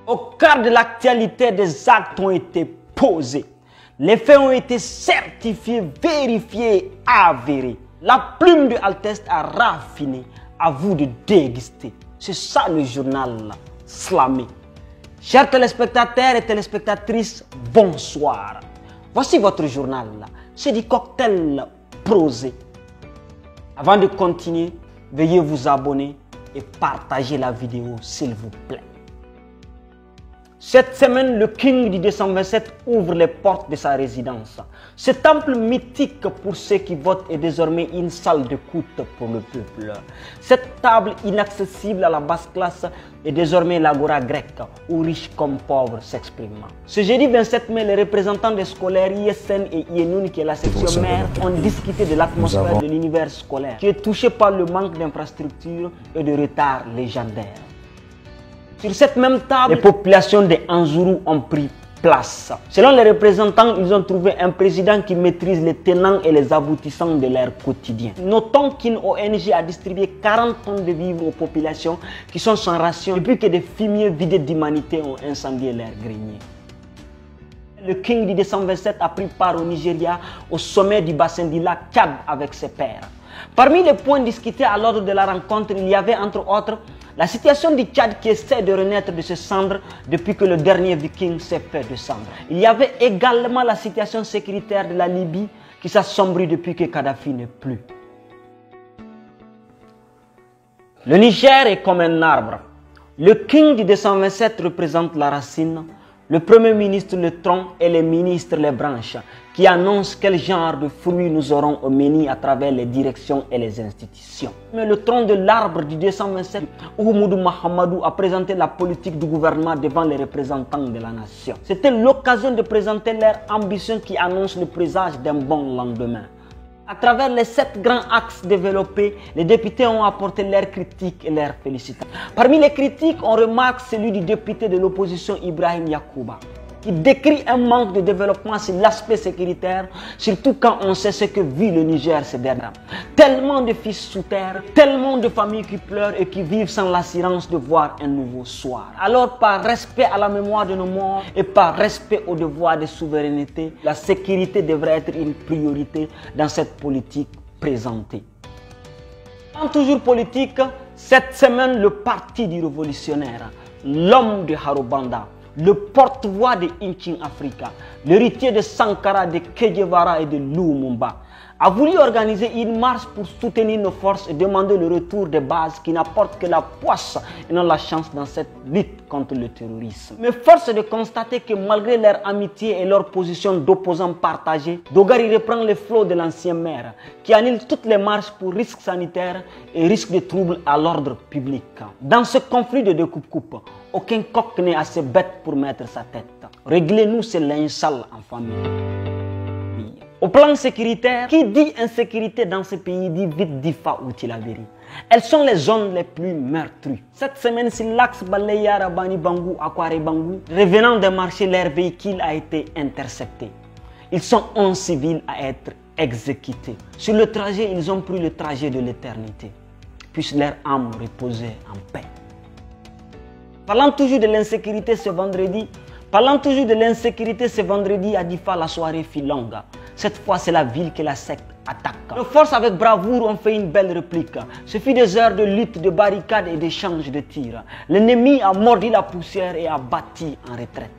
Au cœur de l'actualité, des actes ont été posés. Les faits ont été certifiés, vérifiés et avérés. La plume de Altesse a raffiné. À vous de déguster. C'est ça le journal Slamé. Chers téléspectateurs et téléspectatrices, bonsoir. Voici votre journal. C'est du cocktail prosé. Avant de continuer, veuillez vous abonner et partager la vidéo s'il vous plaît. Cette semaine, le King du 227 ouvre les portes de sa résidence. Ce temple mythique pour ceux qui votent est désormais une salle d'écoute pour le peuple. Cette table inaccessible à la basse classe est désormais l'agora grecque où riches comme pauvres s'expriment. Ce jeudi 27 mai, les représentants des scolaires ISN et IENUN, qui est la section mère, ont discuté de l'atmosphère de l'univers scolaire qui est touché par le manque d'infrastructures et de retards légendaires. Sur cette même table, les populations des Anzourou ont pris place. Selon les représentants, ils ont trouvé un président qui maîtrise les tenants et les aboutissants de leur quotidien. Notons qu'une ONG a distribué 40 tonnes de vivres aux populations qui sont sans ration depuis que des fumiers vidés d'humanité ont incendié leurs greniers. Le King du 227 a pris part au Nigeria au sommet du bassin du lac Tchad avec ses pairs. Parmi les points discutés à l'ordre de la rencontre, il y avait entre autres la situation du Tchad qui essaie de renaître de ses cendres depuis que le dernier viking s'est fait de cendres. Il y avait également la situation sécuritaire de la Libye qui s'assombrit depuis que Kadhafi n'est plus. Le Niger est comme un arbre. Le King du 227 représente la racine, le Premier ministre le tronc et les ministres les branches, qui annoncent quel genre de fruits nous aurons au menu à travers les directions et les institutions. Mais le tronc de l'arbre du 227, Oumoudou Mahamadou a présenté la politique du gouvernement devant les représentants de la nation. C'était l'occasion de présenter leur ambition qui annonce le présage d'un bon lendemain. À travers les 7 grands axes développés, les députés ont apporté leurs critiques et leurs félicitations. Parmi les critiques, on remarque celui du député de l'opposition Ibrahim Yacouba, qui décrit un manque de développement sur l'aspect sécuritaire, surtout quand on sait ce que vit le Niger ces derniers temps. Tellement de fils sous terre, tellement de familles qui pleurent et qui vivent sans l'assurance de voir un nouveau soir. Alors, par respect à la mémoire de nos morts et par respect au devoir de souveraineté, la sécurité devrait être une priorité dans cette politique présentée. En toujours politique, cette semaine, le parti du révolutionnaire, l'homme de Harobanda, le porte-voix de Inchin Africa, l'héritier de Sankara, de Che Guevara et de Lumumba, a voulu organiser une marche pour soutenir nos forces et demander le retour des bases qui n'apportent que la poisse et non la chance dans cette lutte contre le terrorisme. Mais force est de constater que malgré leur amitié et leur position d'opposants partagés, Dogari reprend le flot de l'ancien maire qui annule toutes les marches pour risques sanitaires et risques de troubles à l'ordre public. Dans ce conflit de découpe-coupe, aucun coq n'est assez bête pour mettre sa tête. Réglez-nous ces linges sales en famille. Au plan sécuritaire, qui dit insécurité dans ce pays dit vite Difa ou Tilaberi. Elles sont les zones les plus meurtries. Cette semaine, sur l'axe Baleyara Bani Bangou à Kware Bangou, revenant des marchés, leur véhicule a été intercepté. Ils sont 11 civils à être exécutés. Sur le trajet, ils ont pris le trajet de l'éternité. Puisse leur âme reposer en paix. Parlant toujours de l'insécurité ce vendredi, à Difa, la soirée fut longue. Cette fois, c'est la ville que la secte attaque. Nos forces avec bravoure ont fait une belle réplique. Ce fut des heures de lutte, de barricades et d'échanges de tirs. L'ennemi a mordu la poussière et a bâti en retraite.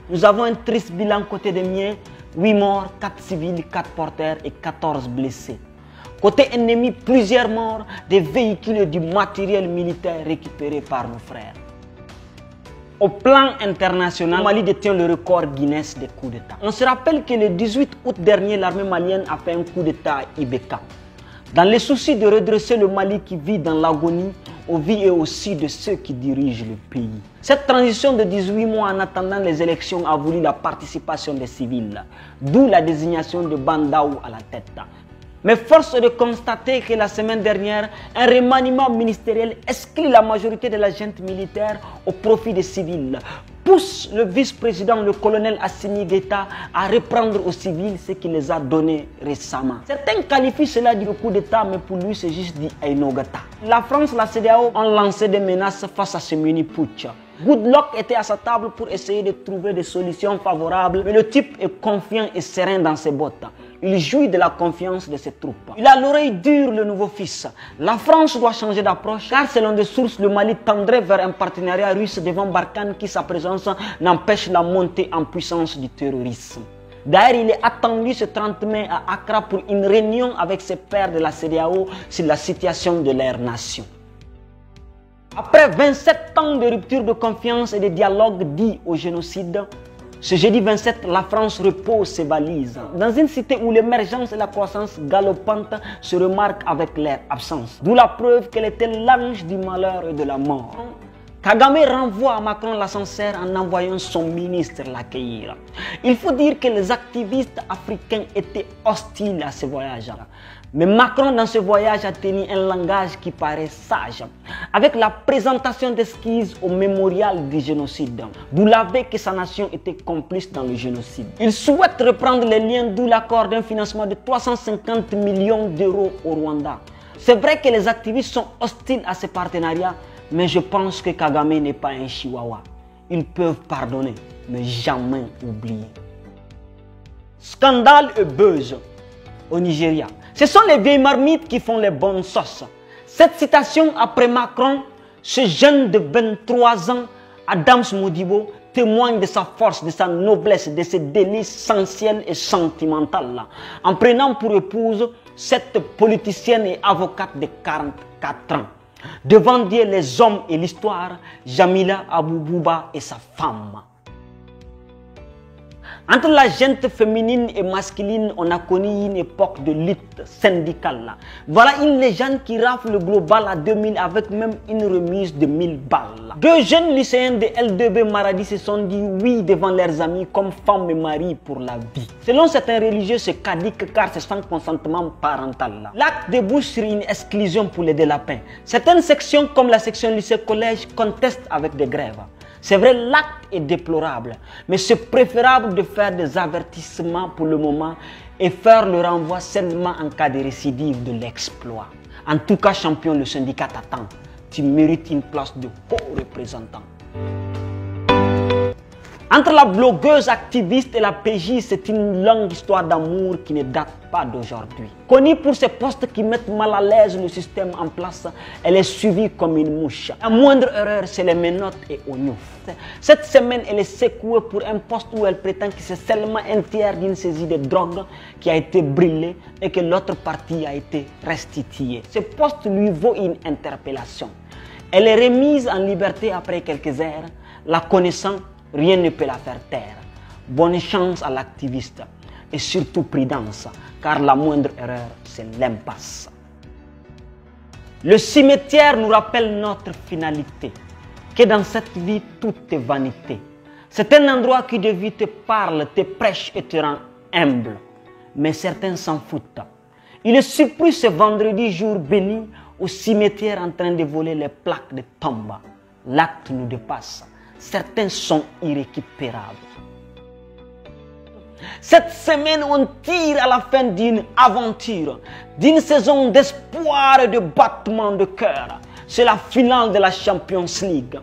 Nous avons un triste bilan côté des miens, 8 morts, 4 civils, 4 porteurs et 14 blessés. Côté ennemi, plusieurs morts, des véhicules et du matériel militaire récupérés par nos frères. Au plan international, Mali détient le record Guinness des coups d'État. On se rappelle que le 18 août dernier, l'armée malienne a fait un coup d'État à Ibeka. Dans le souci de redresser le Mali qui vit dans l'agonie, aux vies et aussi de ceux qui dirigent le pays. Cette transition de 18 mois en attendant les élections a voulu la participation des civils, d'où la désignation de Bandaou à la tête. Mais force est de constater que la semaine dernière, un remaniement ministériel exclut la majorité de la junte militaire au profit des civils, pousse le vice-président, le colonel Assimi Goïta, à reprendre aux civils ce qu'il les a donné récemment. Certains qualifient cela du coup d'État, mais pour lui c'est juste dit Ainogata. La France et la CEDEAO ont lancé des menaces face à ce mini-putsch. Goodluck était à sa table pour essayer de trouver des solutions favorables, mais le type est confiant et serein dans ses bottes. Il jouit de la confiance de ses troupes. Il a l'oreille dure, le nouveau fils. La France doit changer d'approche, car selon des sources, le Mali tendrait vers un partenariat russe devant Barkhane qui, sa présence, n'empêche la montée en puissance du terrorisme. D'ailleurs, il est attendu ce 30 mai à Accra pour une réunion avec ses pairs de la CEDEAO sur la situation de leur nation. Après 27 ans de rupture de confiance et de dialogue dit au génocide, ce jeudi 27, la France repose ses valises dans une cité où l'émergence et la croissance galopante se remarquent avec leur absence. D'où la preuve qu'elle était l'ange du malheur et de la mort. Kagame renvoie à Macron l'ascenseur en envoyant son ministre l'accueillir. Il faut dire que les activistes africains étaient hostiles à ce voyage. Mais Macron, dans ce voyage, a tenu un langage qui paraît sage, avec la présentation d'esquisses au mémorial du génocide, d'où l'aveu que sa nation était complice dans le génocide. Il souhaite reprendre les liens, d'où l'accord d'un financement de 350 millions d'euros au Rwanda. C'est vrai que les activistes sont hostiles à ce partenariat, mais je pense que Kagame n'est pas un chihuahua. Ils peuvent pardonner, mais jamais oublier. Scandale et buzz au Nigeria. Ce sont les vieilles marmites qui font les bonnes sauces. Cette citation après Macron, ce jeune de 23 ans, Adams Modibo, témoigne de sa force, de sa noblesse, de ses délices sensuelles et sentimentales, en prenant pour épouse cette politicienne et avocate de 44 ans. Devant Dieu, les hommes et l'histoire, Jamila Aboubouba et sa femme. Entre la gente féminine et masculine, on a connu une époque de lutte syndicale. Voilà une légende qui rafle le global à 2000 avec même une remise de 1000 balles. Deux jeunes lycéens de L2B Maradi se sont dit oui devant leurs amis comme femme et mari pour la vie. Selon certains religieux, c'est cadique car c'est sans consentement parental. L'acte débouche sur une exclusion pour les délapins. Certaines sections comme la section lycée-collège contestent avec des grèves. C'est vrai, l'acte est déplorable, mais c'est préférable de faire des avertissements pour le moment et faire le renvoi seulement en cas de récidive de l'exploit. En tout cas, champion, le syndicat t'attend. Tu mérites une place de haut représentant. Entre la blogueuse activiste et la PJ, c'est une longue histoire d'amour qui ne date pas d'aujourd'hui. Connue pour ses postes qui mettent mal à l'aise le système en place, elle est suivie comme une mouche. La moindre erreur, c'est les menottes et oignouf. Cette semaine, elle est secouée pour un poste où elle prétend que c'est seulement un tiers d'une saisie de drogue qui a été brûlée et que l'autre partie a été restituée. Ce poste lui vaut une interpellation. Elle est remise en liberté après quelques heures, la connaissant. Rien ne peut la faire taire. Bonne chance à l'activiste et surtout prudence, car la moindre erreur, c'est l'impasse. Le cimetière nous rappelle notre finalité, que dans cette vie, tout est vanité. C'est un endroit qui de vie te parle, te prêche et te rend humble. Mais certains s'en foutent. Il est surpris ce vendredi jour béni au cimetière en train de voler les plaques de tombe. L'acte nous dépasse. Certains sont irrécupérables. Cette semaine, on tire à la fin d'une aventure, d'une saison d'espoir et de battement de cœur. C'est la finale de la Champions League.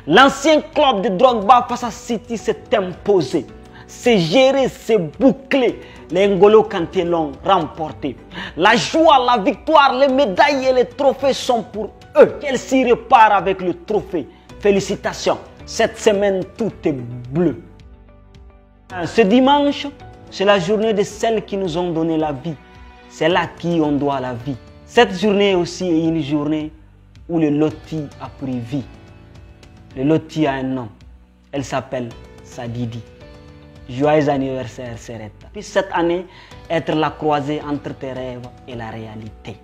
L'ancien club de Drogba face à City s'est imposé. C'est géré, c'est bouclé. Les N'Golo Kanté l'ont remporté. La joie, la victoire, les médailles et les trophées sont pour eux. Chelsea repart avec le trophée. Félicitations. Cette semaine, tout est bleu. Ce dimanche, c'est la journée de celles qui nous ont donné la vie. C'est là qui on doit la vie. Cette journée aussi est une journée où le loti a pris vie. Le loti a un nom. Elle s'appelle Sadidi. Joyeux anniversaire, Seretta. Puis cette année, être la croisée entre tes rêves et la réalité.